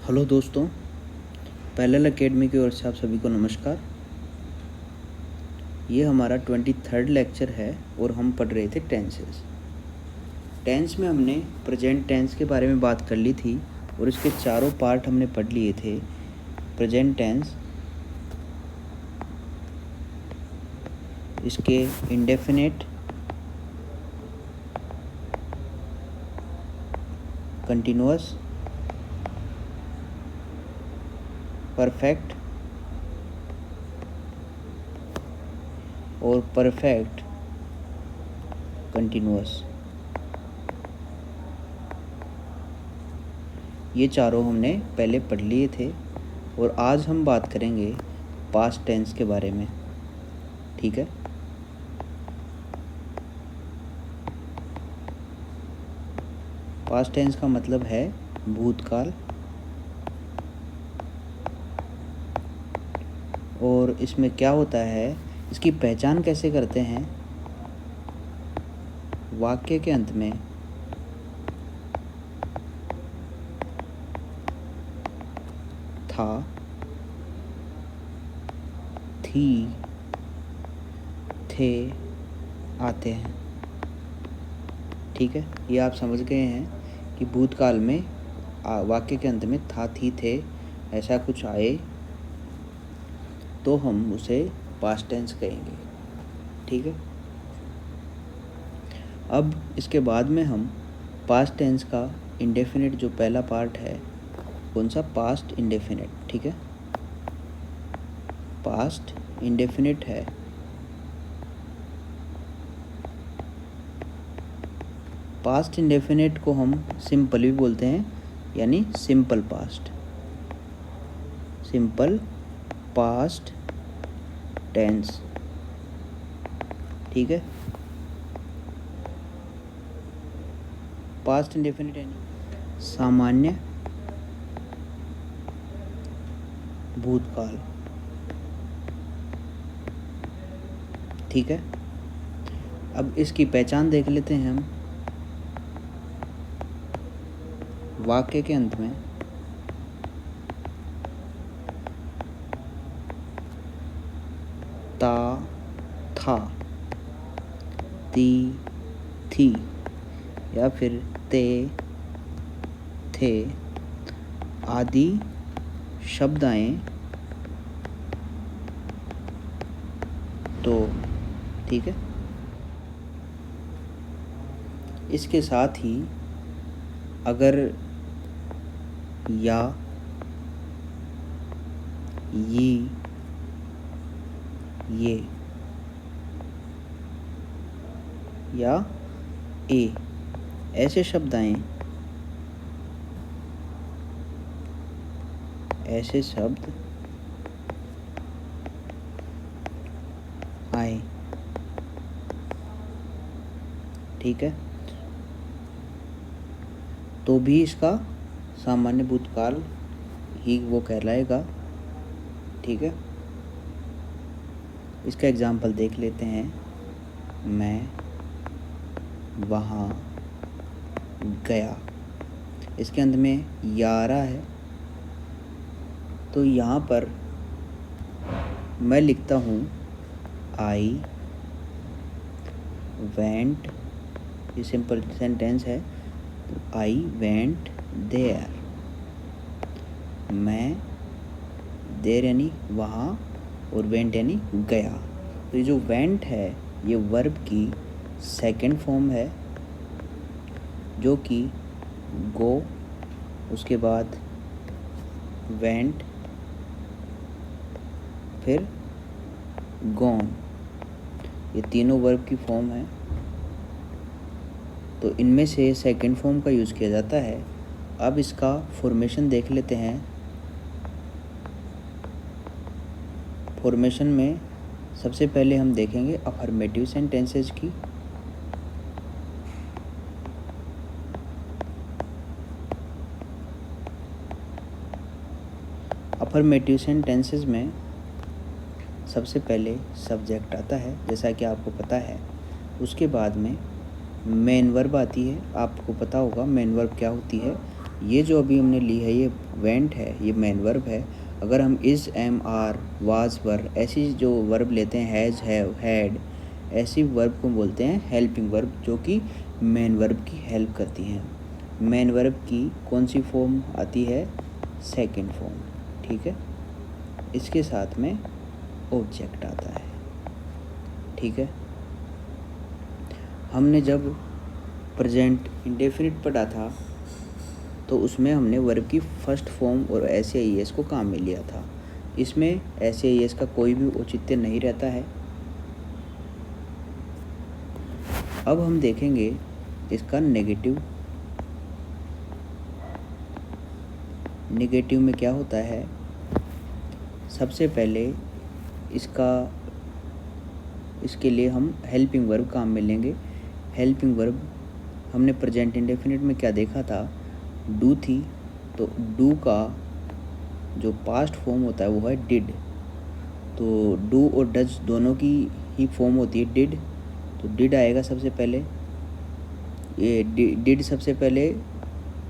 Hello दोस्तों, parallel academy की ओर से आप सभी को नमस्कार। ये हमारा 23rd लेक्चर है और हम पढ़ रहे थे टेंसेस। टेंस में हमने प्रेजेंट टेंस के बारे में बात कर ली थी और इसके चारों पार्ट हमने पढ़ लिए थे। प्रेजेंट टेंस, इसके इंडेफिनिट, कंटिन्यूअस, परफेक्ट और परफेक्ट कंटिन्यूअस, ये चारों हमने पहले पढ़ लिए थे और आज हम बात करेंगे पास्ट टेंस के बारे में। ठीक है, पास्ट टेंस का मतलब है भूतकाल और इसमें क्या होता है, इसकी पहचान कैसे करते हैं। वाक्य के अंत में था, थी, थे आते हैं। ठीक है, ये आप समझ गए हैं कि भूतकाल में वाक्य के अंत में था, थी, थे ऐसा कुछ आए तो हम उसे पास्ट टेंस कहेंगे। ठीक है, अब इसके बाद में हम पास्ट टेंस का इंडेफिनिट जो पहला पार्ट है, कौन सा, पास्ट इंडेफिनिट। ठीक है, पास्ट इंडेफिनिट है पास्ट इंडेफिनिट को हम सिंपल भी बोलते हैं, यानी simple past, simple past tense. ठीक है, पास्ट इंडेफिनिट यानी सामान्य भूतकाल। ठीक है, अब इसकी पहचान देख लेते हैं हम। वाक्य के अंत में ता, था, ती, थी या फिर ते, थे आदि शब्द आए तो ठीक है, इसके साथ ही अगर या, ये या ए ऐसे शब्द आए, ऐसे शब्द आए। ठीक है, तो भी इसका सामान्य भूतकाल ही वो कहलाएगा। ठीक है, इसका एग्जाम्पल देख लेते हैं। मैं वहाँ गया, इसके अंत में या आ रहा है तो यहाँ पर मैं लिखता हूँ आई वेंट, ये सिंपल सेंटेंस है। आई वेंट देयर, मैं, देयर यानी वहाँ और वेंट यानी गया। तो ये जो वेंट है ये वर्ब की सेकंड फॉर्म है, जो कि गो, उसके बाद वेंट, फिर गॉन, ये तीनों वर्ब की फॉर्म है। तो इनमें से सेकंड फॉर्म का यूज़ किया जाता है। अब इसका फॉर्मेशन देख लेते हैं। फॉर्मेशन में सबसे पहले हम देखेंगे अफर्मेटिव सेंटेंसेस की। अफर्मेटिव सेंटेंसेस में सबसे पहले सब्जेक्ट आता है, जैसा कि आपको पता है। उसके बाद में मेन वर्ब आती है। आपको पता होगा मेन वर्ब क्या होती है, ये जो अभी हमने ली है ये वेंट है, ये मेन वर्ब है। अगर हम इज़, एम, आर, वाज, वर ऐसी जो वर्ब लेते हैं, हैज़, हैव, हैड, ऐसी वर्ब को बोलते हैं हेल्पिंग वर्ब, जो कि मेन वर्ब की हेल्प करती हैं। मेन वर्ब की कौन सी फॉर्म आती है? सेकंड फॉर्म, ठीक है। इसके साथ में ऑब्जेक्ट आता है, ठीक है। हमने जब प्रेजेंट इंडेफिनिट पढ़ा था तो उसमें हमने वर्ब की फर्स्ट फॉर्म और ऐसे आई एस को काम में लिया था। इसमें ऐसे आई एस का कोई भी औचित्य नहीं रहता है। अब हम देखेंगे इसका नेगेटिव। नेगेटिव में क्या होता है? सबसे पहले इसके लिए हम हेल्पिंग वर्ब काम में लेंगे। हेल्पिंग वर्ब हमने प्रेजेंट इंडेफिनिट में क्या देखा था? डू थी, तो डू का जो पास्ट फॉर्म होता है वो है डिड। तो डू और डज दोनों की ही फॉर्म होती है डिड, तो डिड आएगा सबसे पहले। ये डिड सबसे पहले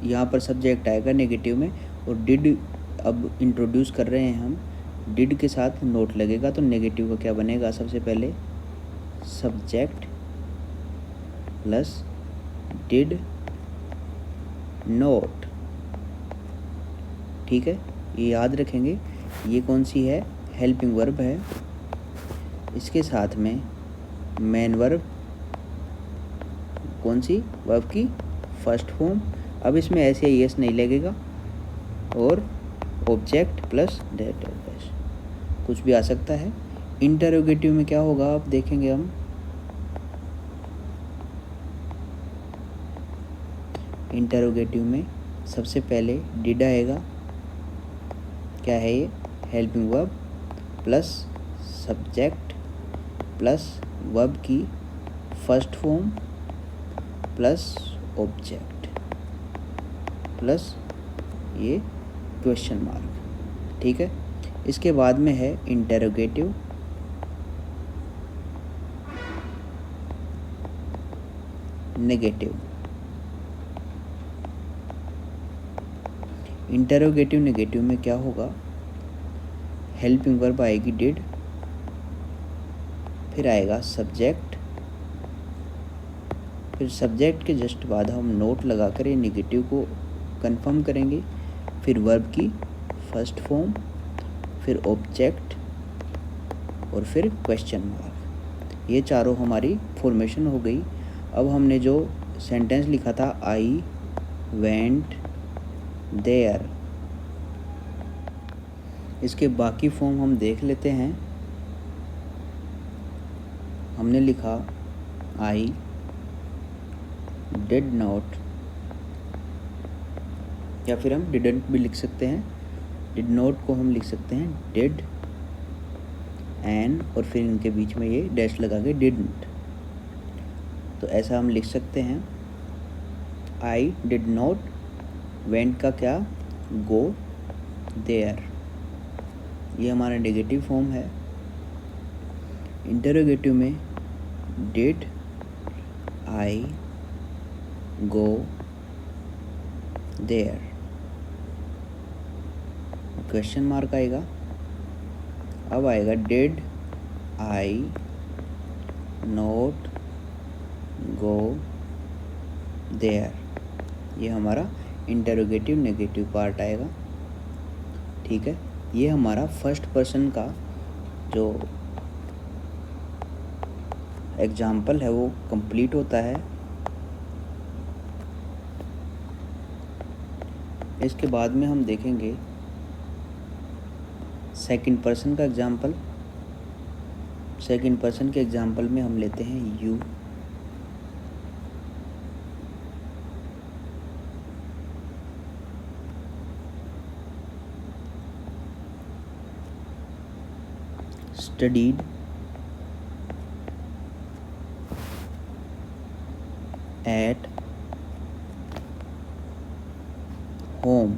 यहाँ पर सब्जेक्ट आएगा नेगेटिव में, और डिड अब इंट्रोड्यूस कर रहे हैं हम, डिड के साथ नोट लगेगा, तो नेगेटिव का क्या बनेगा? सबसे पहले सब्जेक्ट प्लस डिड नोट, ठीक है। ये याद रखेंगे, ये कौन सी है? हेल्पिंग वर्ब है। इसके साथ में मेन वर्ब, कौन सी? वर्ब की फर्स्ट फॉर्म। अब इसमें ऐसे यस नहीं लगेगा, और ऑब्जेक्ट प्लस डेट कुछ भी आ सकता है। इंटरोगेटिव में क्या होगा अब देखेंगे हम। इंटरोगेटिव में सबसे पहले डिड आएगा। क्या है ये? Helping verb plus subject plus verb की first form plus object plus ये क्वेश्चन मार्क, ठीक है। इसके बाद में है इंटरोगेटिव। नेगेटिव। इंटरोगेटिव नेगेटिव में क्या होगा? हेल्पिंग वर्ब आएगी डिड, फिर आएगा सब्जेक्ट, फिर सब्जेक्ट के जस्ट बाद हम नोट लगाकर ये नेगेटिव को कंफर्म करेंगे, फिर वर्ब की फर्स्ट फॉर्म, फिर ऑब्जेक्ट और फिर क्वेश्चन मार्क। ये चारों हमारी फॉर्मेशन हो गई। अब हमने जो सेंटेंस लिखा था आई वेंट देयर, इसके बाकी फॉर्म हम देख लेते हैं। हमने लिखा आई डिड नॉट, या फिर हम डिडंट भी लिख सकते हैं। डिड नॉट को हम लिख सकते हैं डिड एंड, और फिर इनके बीच में ये डैश लगा के डिडंट, तो ऐसा हम लिख सकते हैं। आई डिड नॉट वेंट का क्या? गो देयर, ये हमारा नेगेटिव फॉर्म है। इंटरोगेटिव में did I go there, question mark आएगा। अब आएगा did I not go there, ये हमारा इंटरोगेटिव नेगेटिव पार्ट आएगा, ठीक है। ये हमारा फर्स्ट पर्सन का जो एग्जाम्पल है वो कंप्लीट होता है। इसके बाद में हम देखेंगे सेकंड पर्सन का एग्जाम्पल। सेकंड पर्सन के एग्जाम्पल में हम लेते हैं यू। स्टडीड एट होम,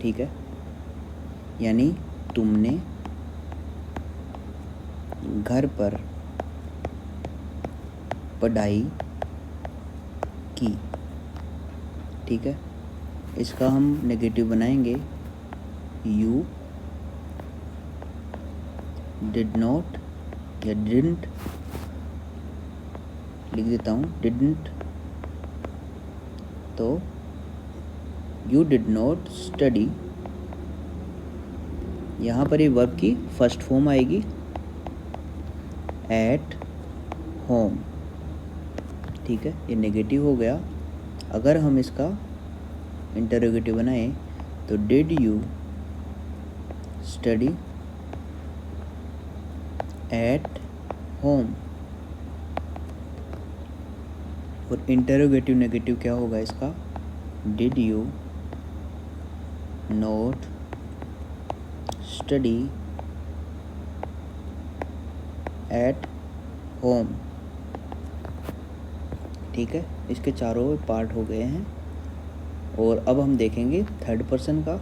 ठीक है। यानी तुमने घर पर पढ़ाई की। ठीक है, इसका हम नेगेटिव बनाएंगे, यू डिड नॉट या डिडंट, लिख देता हूँ डिडंट, तो यू डिड नॉट स्टडी, यहाँ पर ये वर्ब की फर्स्ट फॉर्म आएगी एट होम, ठीक है, ये नेगेटिव हो गया। अगर हम इसका इंटरोगेटिव बनाएं तो did you study at home, और इंटरोगेटिव नेगेटिव क्या होगा इसका, did you not study at home, ठीक है। इसके चारों पार्ट हो गए हैं। और अब हम देखेंगे थर्ड पर्सन का।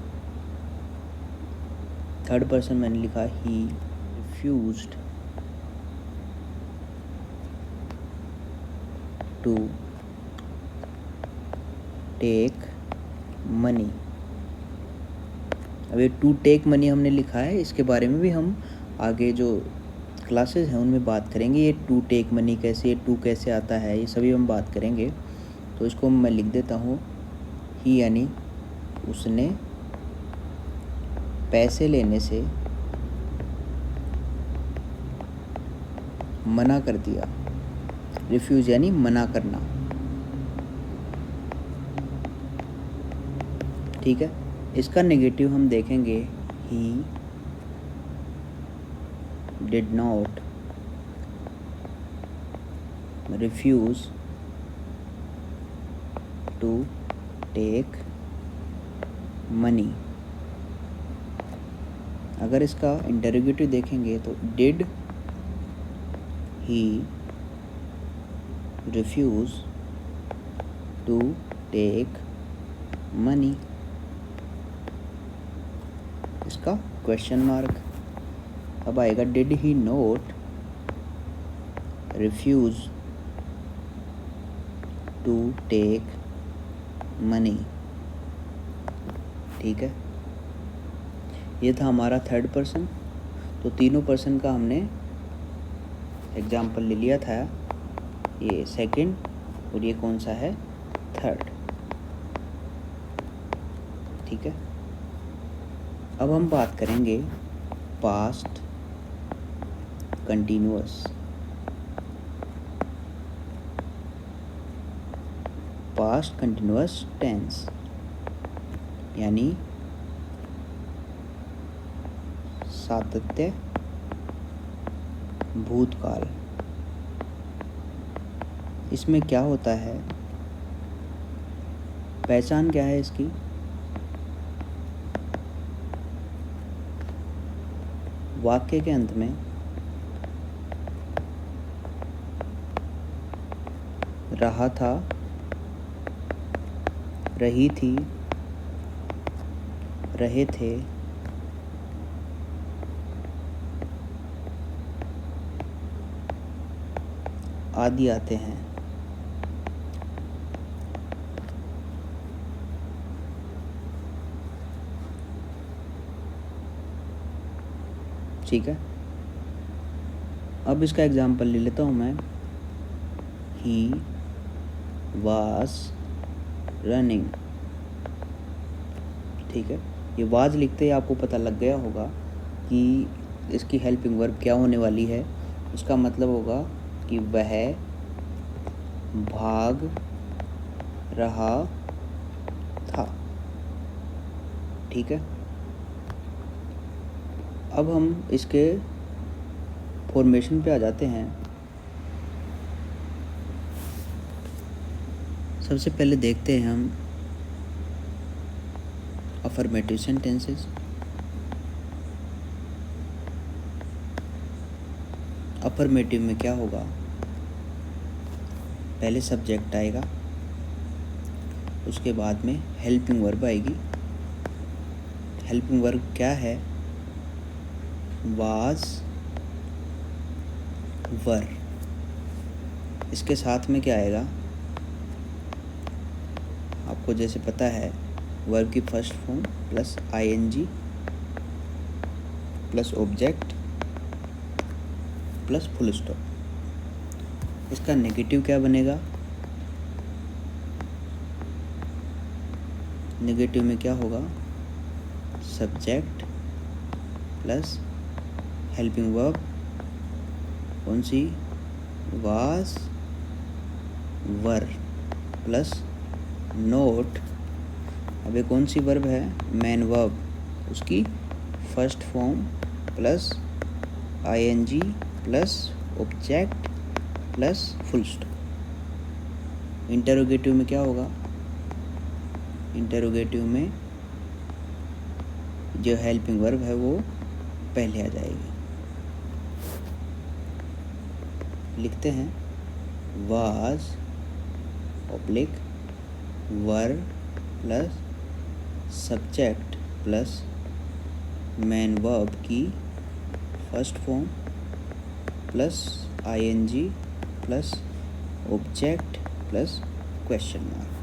थर्ड पर्सन मैंने लिखा ही रिफ्यूज्ड टू टेक मनी। अब ये टू टेक मनी हमने लिखा है, इसके बारे में भी हम आगे जो क्लासेस हैं उनमें बात करेंगे। ये टू टेक मनी कैसे, ये टू कैसे आता है, ये सभी हम बात करेंगे। तो इसको मैं लिख देता हूँ ही, यानी उसने पैसे लेने से मना कर दिया। रिफ्यूज यानी मना करना, ठीक है। इसका नेगेटिव हम देखेंगे he did not refuse to take money. अगर इसका इंटरोगेटिव देखेंगे तो did he refuse to take money, इसका क्वेश्चन मार्क। अब आएगा did he not refuse to take money, ठीक है। ये था हमारा थर्ड पर्सन। तो तीनों पर्सन का हमने एग्जाम्पल ले लिया था, ये सेकंड और ये कौन सा है, थर्ड, ठीक है। अब हम बात करेंगे past continuous. Past continuous tense यानी सातत्य भूतकाल। इसमें क्या होता है, पहचान क्या है इसकी, वाक्य के अंत में रहा था, रही थी, रहे थे, आदि आते हैं। ठीक है। अब इसका एग्जाम्पल ले लेता हूँ मैं। ही वाज रनिंग, ठीक है। ये वाज लिखते ही आपको पता लग गया होगा कि इसकी हेल्पिंग वर्ब क्या होने वाली है। उसका मतलब होगा कि वह भाग रहा था, ठीक है। अब हम इसके फॉर्मेशन पे आ जाते हैं। सबसे पहले देखते हैं हम अफर्मेटिव सेंटेंसेस। अफर्मेटिव में क्या होगा, पहले सब्जेक्ट आएगा, उसके बाद में हेल्पिंग वर्ब आएगी। हेल्पिंग वर्ब क्या है, वाज वर। इसके साथ में क्या आएगा, आपको आपको जैसे पता है वर्ब की first form plus ING plus object plus full stop. इसका नेगेटिव क्या बनेगा? नेगेटिव में क्या होगा? सब्जेक्ट प्लस हेल्पिंग वर्ब, कौन सी? Was, were plus not. अब ये कौन सी वर्ब है? मेन वर्ब, उसकी first form plus ING plus object plus full stop. Interrogative में क्या होगा? इंटरोगेटिव में जो हेल्पिंग वर्ब है वो पहले आ जाएगी। लिखते हैं was oblique were plus subject plus main verb की first form plus ING plus object plus question mark.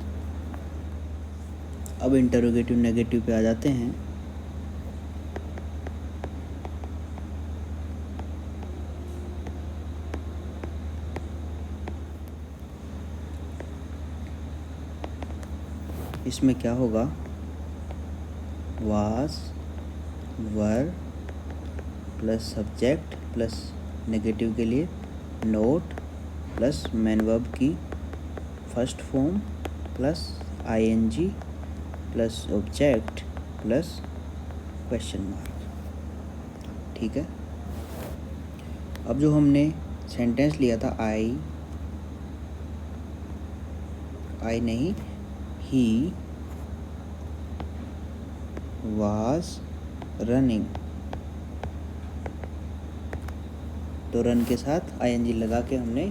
अब इंटरोगेटिव नेगेटिव पे आ जाते हैं। इसमें क्या होगा? Was, were plus subject plus negative के लिए नोट प्लस मेन वर्ब की first form plus ING plus object plus question mark. ठीक है। अब जो हमने सेंटेंस लिया था आई नहीं, ही वाज रनिंग, तो रन के साथ आईएनजी लगा के हमने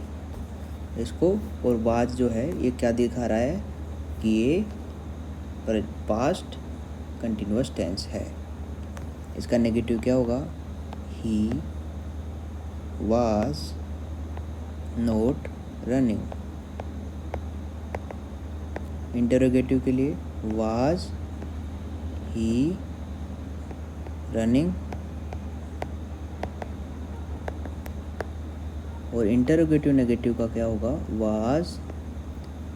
इसको, और वाज जो है ये क्या दिखा रहा है कि ये पास्ट कंटिन्यूअस टेंस है। इसका नेगेटिव क्या होगा? He was not running. Interrogative के लिए वाज ही रनिंग, और इंटरोगेटिव नेगेटिव का क्या होगा? Was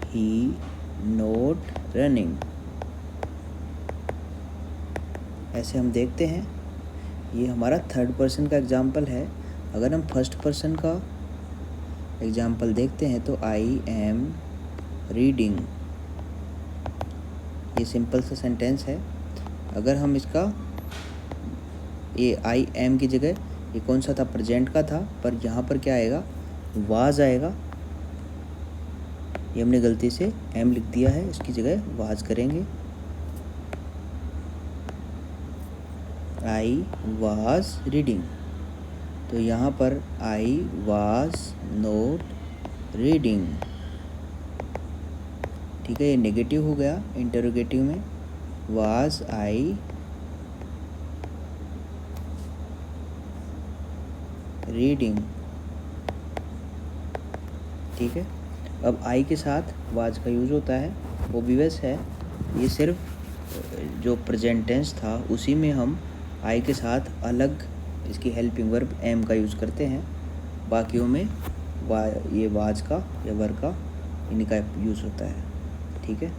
he not running. ऐसे हम देखते हैं, ये हमारा थर्ड पर्सन का एग्जाम्पल है। अगर हम फर्स्ट पर्सन का एग्जाम्पल देखते हैं तो आई एम रीडिंग, ये सिंपल सा सेंटेंस है। अगर हम इसका ये आई एम की जगह ये कौन सा था? प्रेजेंट का था, पर यहाँ पर क्या आएगा? वाज आएगा। ये हमने गलती से एम लिख दिया है, इसकी जगह वाज करेंगे। आई वाज रीडिंग, तो यहाँ पर आई वाज नॉट रीडिंग। ठीक है, ये नेगेटिव हो गया। इंटरोगेटिव में वाज आई रीडिंग। ठीक है। अब आई के साथ वाज का यूज होता है, ओब्वियस है। ये सिर्फ जो प्रेजेंट टेंस था उसी में हम आई के साथ अलग इसकी हेल्पिंग वर्ब एम का यूज़ करते हैं। बाकियों में ये वाज का या वर का इनका यूज़ होता है। ठीक है।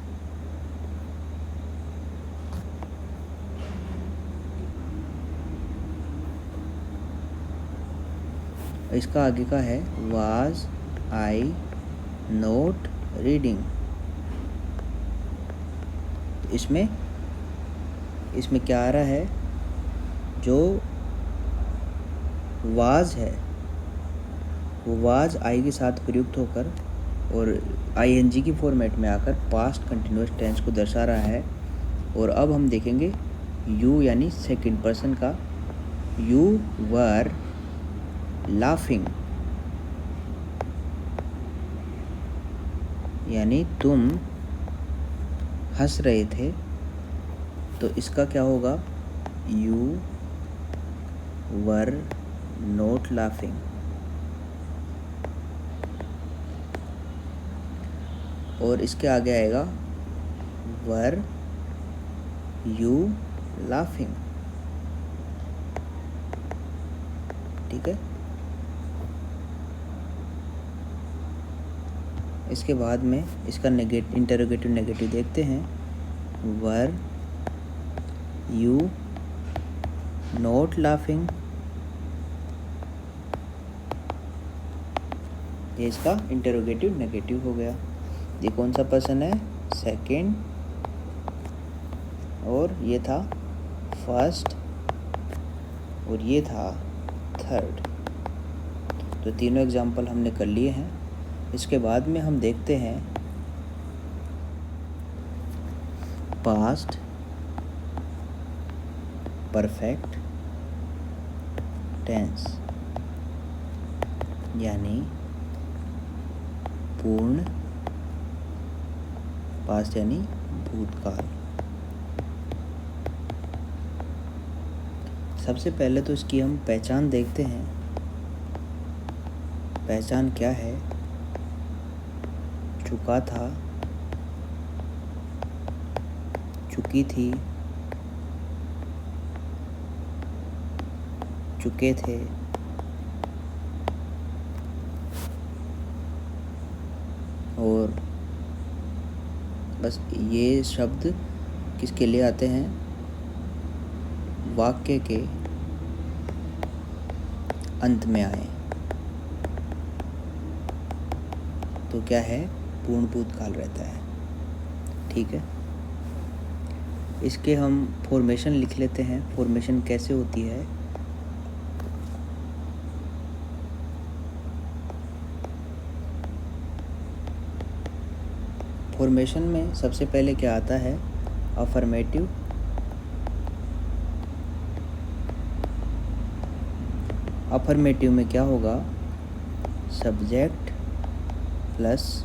इसका आगे का है वाज आई नॉट रीडिंग। इसमें क्या आ रहा है? जो वाज है वो वाज आई के साथ प्रयुक्त होकर और आईएनजी की फॉर्मेट में आकर पास्ट कंटिन्यूअस टेंस को दर्शा रहा है। और अब हम देखेंगे यू यानी सेकंड पर्सन का। यू वर लाफिंग, यानी तुम हंस रहे थे, तो इसका क्या होगा? You were not laughing. और इसके आगे आएगा वर यू लाफिंग। ठीक है, इसके बाद में इसका इंटरोगेटिव नेगेटिव देखते हैं। वर यू नॉट लाफिंग, ये इसका इंटरोगेटिव नेगेटिव हो गया। ये कौन सा पर्सन है? सेकंड, और ये था फर्स्ट, और ये था थर्ड। तो तीनों एग्जाम्पल हमने कर लिए हैं। इसके बाद में हम देखते हैं पास्ट परफेक्ट टेंस, यानी पूर्ण पास्ट यानी भूतकाल। सबसे पहले तो इसकी हम पहचान देखते हैं। पहचान क्या है? चुका था, चुकी थी, चुके थे, और बस ये शब्द किसके लिए आते हैं? वाक्य के अंत में आए तो क्या है? पूर्ण भूतकाल रहता है। ठीक है, इसके हम फॉर्मेशन लिख लेते हैं। फॉर्मेशन कैसे होती है? फॉर्मेशन में सबसे पहले क्या आता है? अफर्मेटिव, अफर्मेटिव में क्या होगा? सब्जेक्ट प्लस,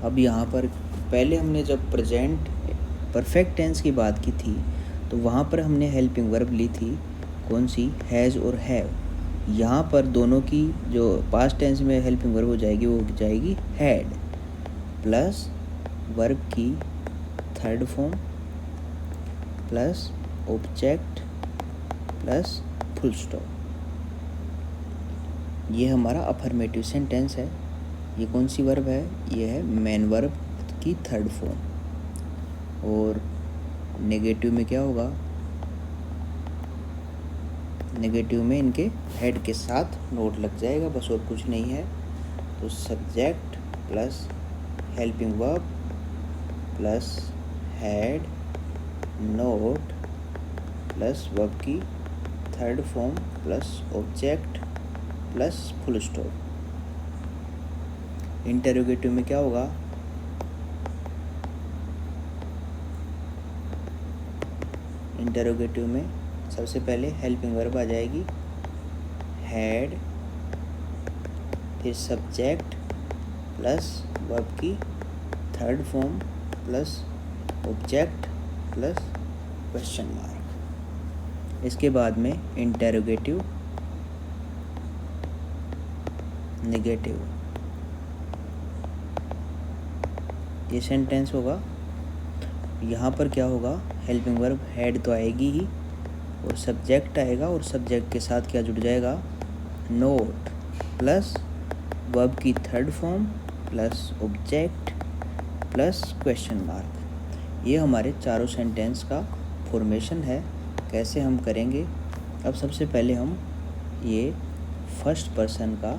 अब यहाँ पर पहले हमने जब प्रेजेंट परफेक्ट टेंस की बात की थी तो वहाँ पर हमने हेल्पिंग वर्ब ली थी, कौन सी? हैज़ और हैव। यहाँ पर दोनों की जो पास्ट टेंस में हेल्पिंग वर्ब हो जाएगी वो हो जाएगी हैड, प्लस वर्ब की third form, plus object, plus full stop. ये हमारा अफर्मेटिव सेंटेंस है। ये कौन सी वर्ब है? ये है मेन वर्ब की थर्ड फॉर्म। और नेगेटिव में क्या होगा? नेगेटिव में इनके हेड के साथ नोट लग जाएगा, बस और कुछ नहीं है। तो subject plus helping verb plus had not plus verb की third form plus object plus full stop. Interrogative में क्या होगा? इंटरोगेटिव में सबसे पहले हेल्पिंग वर्ब आ जाएगी हैड, फिर सब्जेक्ट प्लस वर्ब की third form plus object plus question mark. इसके बाद में इंटरोगेटिव नेगेटिव, ये सेंटेंस होगा। यहाँ पर क्या होगा? हेल्पिंग वर्ब हैड तो आएगी ही, और सब्जेक्ट आएगा, और सब्जेक्ट के साथ क्या जुड़ जाएगा? नोट प्लस वर्ब की third form plus object plus question mark. ये हमारे चारों सेंटेंस का फॉर्मेशन है। कैसे हम करेंगे? अब सबसे पहले हम ये फर्स्ट पर्सन का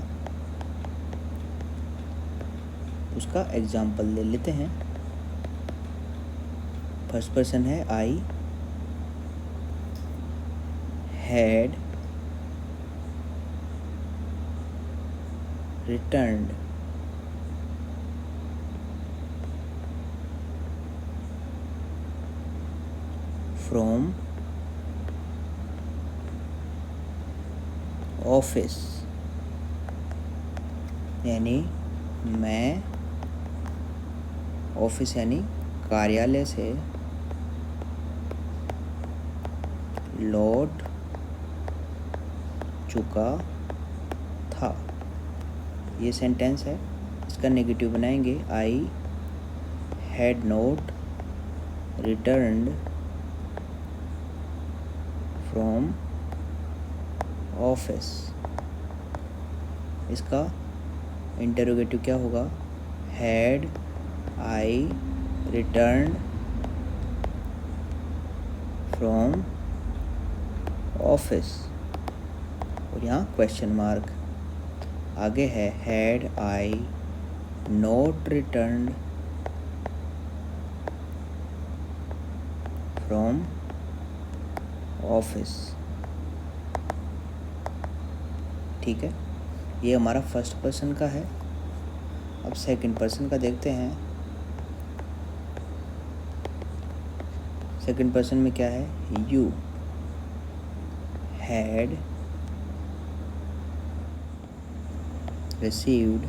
उसका एग्जाम्पल ले लेते हैं। फर्स्ट पर्सन है I had returned from office, यानी मैं ऑफिस यानी कार्यालय से लौट चुका था। ये सेंटेंस है। इसका नेगेटिव बनाएंगे I had not returned from office। इसका इंटरोगेटिव क्या होगा? Had I return from office, और यहाँ क्वेश्चन मार्क। आगे है had I not return from office. ठीक है, ये हमारा फर्स्ट पर्सन का है। अब सेकंड पर्सन का देखते हैं। सेकंड पर्सन में क्या है? You had received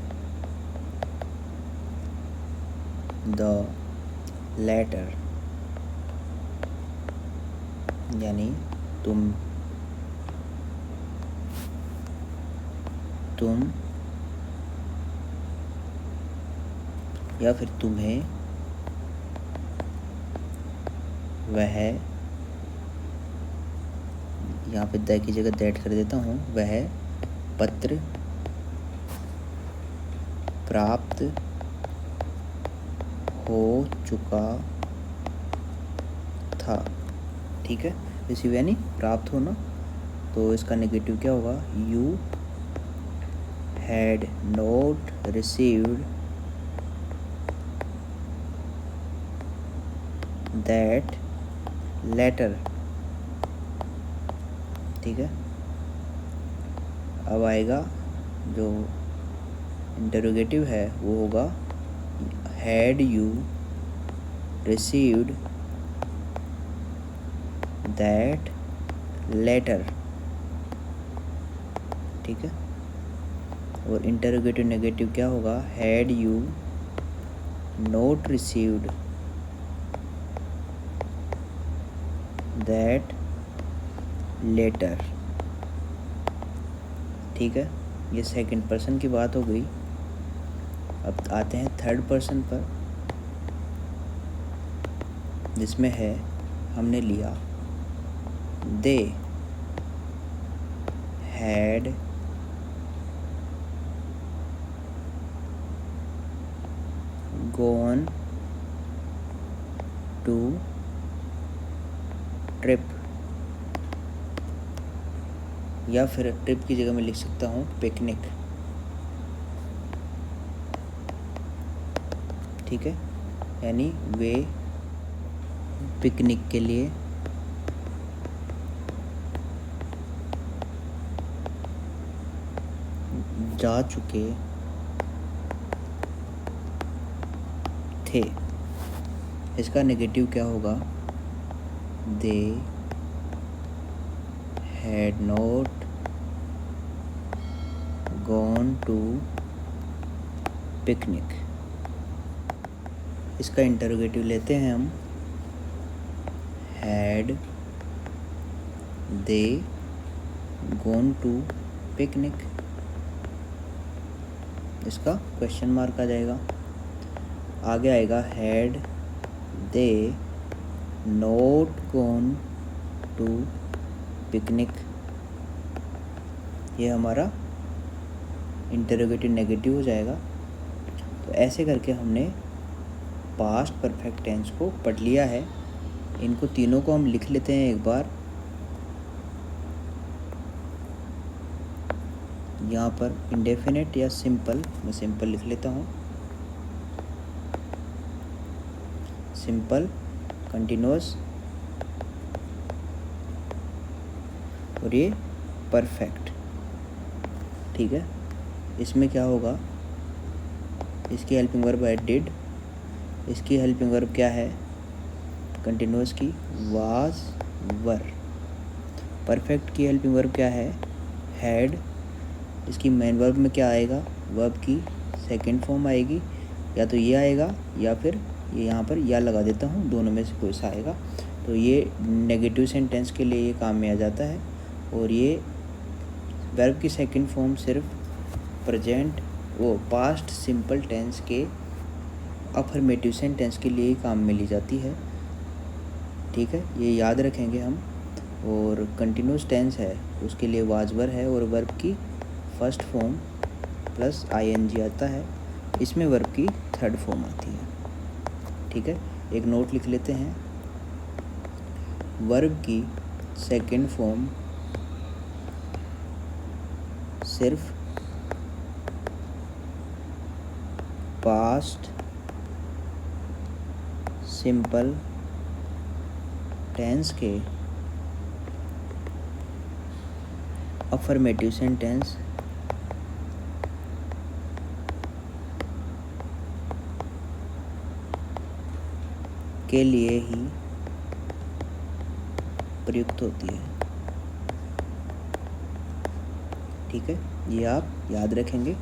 the letter, यानी तुम या फिर तुम्हें वह, यहाँ पे द की जगह दैट कर देता हूँ, वह पत्र प्राप्त हो चुका था। ठीक है, रिसीव यानी प्राप्त होना, तो इसका नेगेटिव क्या होगा? You had not received that letter. ठीक है, अब आएगा जो इंटरोगेटिव है वो होगा had you received that letter. ठीक है, और इंटरोगेटिव नेगेटिव क्या होगा? Had you not received that letter. ठीक है, ये सेकंड पर्सन की बात हो गई। अब आते हैं थर्ड पर्सन पर, जिसमें है हमने लिया they had gone to trip, या फिर ट्रिप की जगह मैं लिख सकता हूँ पिकनिक। ठीक है, यानी वे पिकनिक के लिए जा चुके थे। इसका नेगेटिव क्या होगा? They had not gone to picnic. इसका इंटरोगेटिव लेते हैं हम, had they gone to picnic. इसका क्वेश्चन मार्क आ जाएगा। आगे आएगा had they not gone to picnic. ये हमारा इंटरोगेटिव नेगेटिव हो जाएगा। तो ऐसे करके हमने पास्ट परफेक्ट टेंस को पढ़ लिया है। इनको तीनों को हम लिख लेते हैं एक बार। यहाँ पर इंडेफिनिट या सिंपल, मैं सिंपल लिख लेता हूँ। सिंपल, कंटिन्यूअस और ये परफेक्ट। ठीक है, इसमें क्या होगा? इसकी हेल्पिंग वर्ब है डिड, इसकी हेल्पिंग वर्ब क्या है कंटिन्यूअस की? Was, were. परफेक्ट की हेल्पिंग वर्ब क्या है? हैड। इसकी मेन वर्ब में क्या आएगा? वर्ब की सेकंड फॉर्म आएगी, या तो ये आएगा या फिर ये यहाँ पर या लगा देता हूँ, दोनों में से कोई सा आएगा। तो ये नेगेटिव सेंटेंस के लिए ये काम में आ जाता है। और ये वर्ब की सेकंड फॉर्म सिर्फ प्रेजेंट वो पास्ट सिंपल टेंस के अफर्मेटिव सेंटेंस के लिए ही काम में ली जाती है। ठीक है, ये याद रखेंगे हम। और कंटिन्यूस टेंस है उसके लिए वाज वर है और वर्ब की फर्स्ट फॉर्म प्लस आईएनजी आता है। इसमें वर्ब की थर्ड फॉर्म आती है। ठीक है, एक नोट लिख लेते हैं। वर्ब की सेकंड फॉर्म सिर्फ पास्ट सिंपल टेंस के अफर्मेटिव सेंटेंस के लिए ही प्रयुक्त होती है। ठीक है, ये आप याद रखेंगे।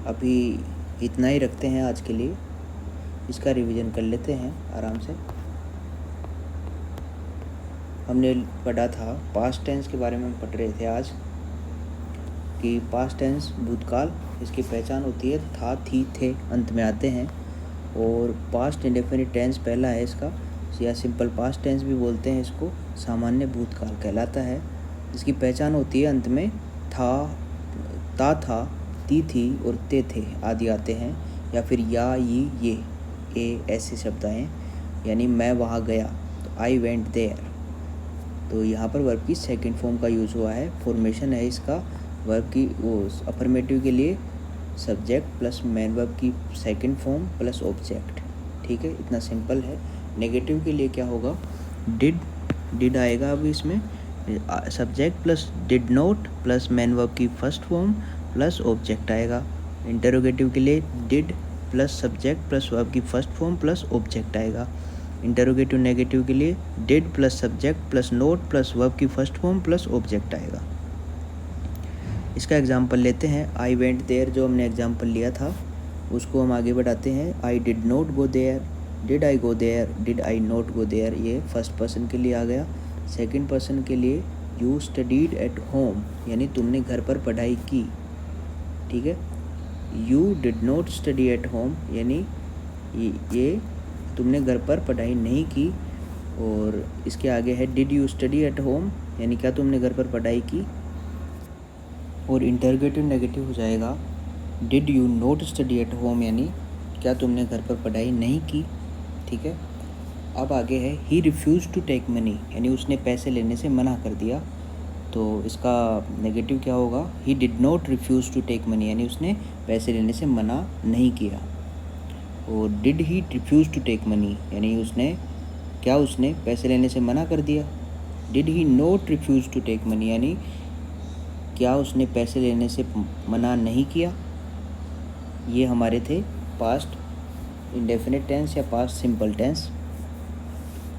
अभी इतना ही रखते हैं आज के लिए। इसका रिवीजन कर लेते हैं आराम से। हमने पढ़ा था पास्ट टेंस के बारे में पढ़ रहे थे आज कि पास्ट टेंस भूतकाल, इसकी पहचान होती है था, थी, थे अंत में आते हैं। और पास्ट इंडेफिनिट टेंस पहला है इसका, या सिंपल पास्ट टेंस भी बोलते हैं इसको, सामान्य भूतकाल कहलाता है। इसकी पहचान होती है अंत में था, ता था, ती थी और ते थे आदि आते हैं, या फिर या, ये, ए ऐसे शब्द आए। यानी मैं वहाँ गया तो आई वेंट देयर। तो यहाँ पर वर्ब की सेकंड फॉर्म का यूज़ हुआ है। फॉर्मेशन है इसका वर्ब की, वो अफर्मेटिव के लिए सब्जेक्ट प्लस मेन वर्ब की सेकंड फॉर्म प्लस ऑब्जेक्ट। ठीक है, इतना सिंपल है। नेगेटिव के लिए क्या होगा, डिड आएगा। अब इसमें subject plus did not plus main verb की फर्स्ट फॉर्म प्लस ऑब्जेक्ट आएगा। इंटरोगेटिव के लिए did plus subject plus verb की फर्स्ट फॉर्म प्लस ऑब्जेक्ट आएगा। इंटरोगेटिव नेगेटिव के लिए did plus subject plus not plus verb की फर्स्ट फॉर्म प्लस ऑब्जेक्ट आएगा। इसका एग्जांपल लेते हैं। आई वेंट देयर जो हमने एग्जांपल लिया था उसको हम आगे बढ़ाते हैं। I did not go there, did I go there, did I not go there, ये फर्स्ट पर्सन के लिए आ गया। सेकंड पर्सन के लिए यू स्टडीड एट होम, यानी तुमने घर पर पढ़ाई की। ठीक है, you did not study at home, यानी ये तुमने घर पर पढ़ाई नहीं की। और इसके आगे है did you study at home, यानी क्या तुमने घर पर पढ़ाई की। और इंटरोगेटिव नेगेटिव हो जाएगा did you not study at home, यानी क्या तुमने घर पर पढ़ाई नहीं की। ठीक है, अब आगे है he refuse to take money, यानी उसने पैसे लेने से मना कर दिया। तो इसका नेगेटिव क्या होगा, he did not refuse to take money, यानी उसने पैसे लेने से मना नहीं किया। और did he refuse to take money, यानी उसने पैसे लेने से मना कर दिया। Did he not refuse to take money, यानी क्या उसने पैसे लेने से मना नहीं किया। ये हमारे थे पास्ट इंडेफिनिट टेंस या पास्ट सिंपल टेंस।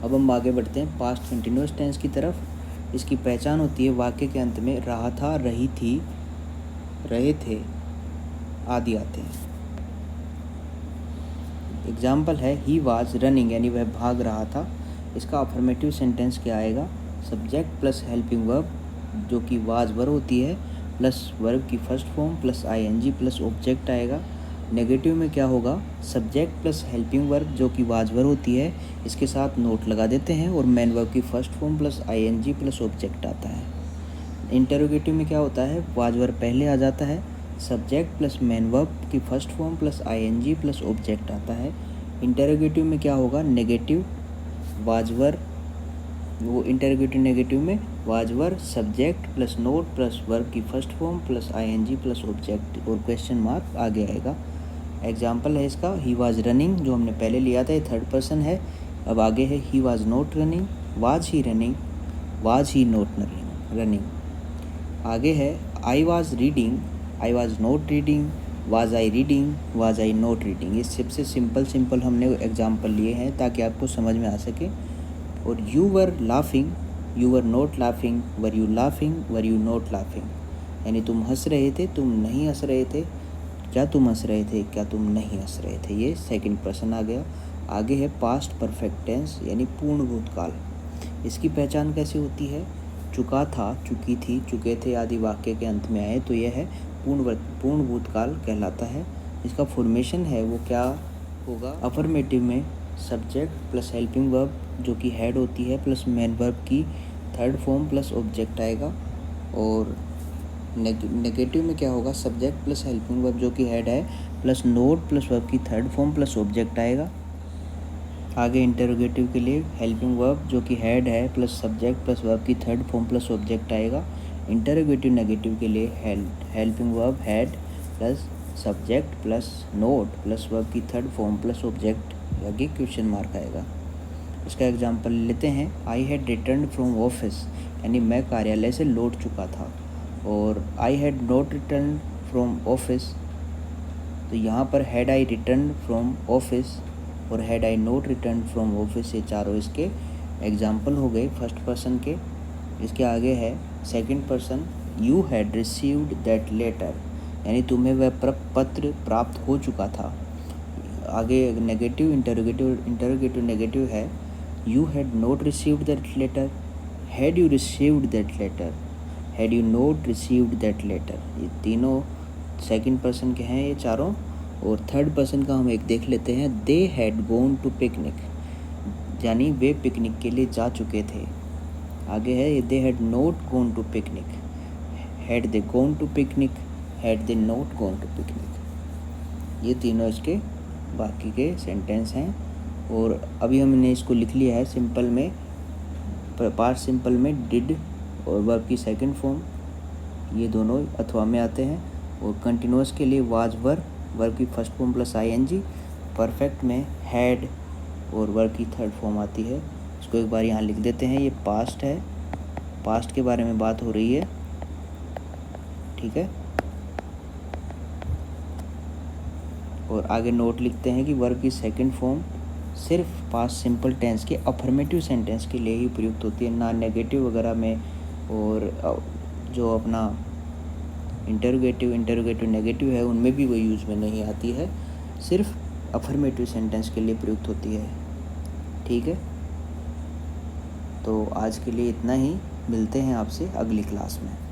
अब हम आगे बढ़ते हैं पास्ट कंटिन्यूस टेंस की तरफ। इसकी पहचान होती है वाक्य के अंत में रहा था, रही थी, रहे थे आदि आते हैं। एग्जाम्पल है ही वाज रनिंग, यानी वह भाग रहा था। इसका अफर्मेटिव सेंटेंस क्या आएगा, सब्जेक्ट प्लस हेल्पिंग वर्ब जो कि वाज वर्ब होती है प्लस वर्ब की first form plus ING plus object आएगा। नेगेटिव में क्या होगा, सब्जेक्ट प्लस हेल्पिंग वर्ब जो कि वाज वर्ब होती है, इसके साथ नोट लगा देते हैं और मेन वर्ब की first form plus ING plus object आता है। इंटरोगेटिव में क्या होता है, वाज वर्ब पहले आ जाता है, सब्जेक्ट प्लस मेन वर्ब की first form plus ING plus object आता है। इंटरोगेटिव में क्या होगा, नेगेटिव वाज वर्ब, वो इंटरोगेटिव नेगेटिव में was verb subject plus not plus verb की first form plus ING plus object और क्वेश्चन मार्क आगे आएगा। एग्जाम्पल है इसका ही वाज रनिंग जो हमने पहले लिया था, ये थर्ड पर्सन है। अब आगे है he was not running, was he running, was he not running. आगे है I was reading, I was not reading, was I reading, was I not reading. ये सबसे सिंपल हमने एग्जाम्पल लिए हैं ताकि आपको समझ में आ सके। और you were laughing, you were not laughing, were you laughing, were you not laughing, यानी तुम हंस रहे थे, तुम नहीं हंस रहे थे, क्या तुम हंस रहे थे, क्या तुम नहीं हंस रहे थे। ये सेकंड पर्सन आ गया। आगे है पास्ट परफेक्ट टेंस यानी पूर्ण भूतकाल। इसकी पहचान कैसे होती है, चुका था, चुकी थी, चुके थे आदि वाक्य के अंत में आए तो यह है पूर्ण भूतकाल कहलाता है। इसका फॉर्मेशन है वो क्या होगा, अफर्मेटिव में सब्जेक्ट प्लस हेल्पिंग वर्ब जो कि हेड होती है प्लस मेन वर्ब की थर्ड फॉर्म प्लस ऑब्जेक्ट आएगा। और नेगेटिव में क्या होगा, सब्जेक्ट प्लस हेल्पिंग वर्ब जो कि हेड है प्लस नोट प्लस वर्ब की थर्ड फॉर्म प्लस ऑब्जेक्ट आएगा। आगे इंटरोगेटिव के लिए हेल्पिंग वर्ब जो कि हेड है प्लस सब्जेक्ट प्लस वर्ब की थर्ड फॉर्म प्लस ऑब्जेक्ट आएगा। इंटरोगेटिव नेगेटिव के लिए helping verb head plus subject plus not plus verb की थर्ड फॉर्म प्लस ऑब्जेक्ट, आगे क्वेश्चन मार्क आएगा। इसका एग्जांपल लेते हैं। I had return from office, यानी मैं कार्यालय से लौट चुका था। और I had not return from office, तो यहाँ पर had I return from office और had I not return from office, ये चारों इसके एग्जाम्पल हो गए फर्स्ट पर्सन के। इसके आगे है second person, you had received that letter, यानी तुम्हें वह पत्र प्राप्त हो चुका था। आगे नेगेटिव इंटरोगेटिव नेगेटिव है, you had not received that letter, had you received that letter, had you not received that letter. ये तीनों सेकंड पर्सन के हैं ये चारों। और थर्ड पर्सन का हम एक देख लेते हैं, they had gone to picnic, यानी वे पिकनिक के लिए जा चुके थे। आगे है they had not gone to picnic, had they gone to picnic, had they not gone to picnic. ये तीनों इसके बाकी के सेंटेंस हैं। और अभी हमने इसको लिख लिया है सिंपल में, पास्ट सिंपल में डिड और वर्ब की सेकंड फॉर्म ये दोनों अथवा में आते हैं। और कंटिन्यूअस के लिए वाज वर्ब की first form plus ING. Perfect में हैड और वर्ब की थर्ड फॉर्म आती है। इसको एक बार यहाँ लिख देते हैं, ये पास्ट है, पास्ट के बारे में बात हो रही है, ठीक है। और आगे नोट लिखते हैं कि वर्ब की सेकंड फॉर्म सिर्फ पास्ट सिंपल टेंस के अफर्मेटिव सेंटेंस के लिए ही प्रयुक्त होती है, ना नेगेटिव वगैरह में। और जो अपना इंटरोगेटिव नेगेटिव है उनमें भी वो यूज़ में नहीं आती है, सिर्फ अफर्मेटिव सेंटेंस के लिए प्रयुक्त होती है, ठीक है। तो आज के लिए इतना ही, मिलते हैं आपसे अगली क्लास में।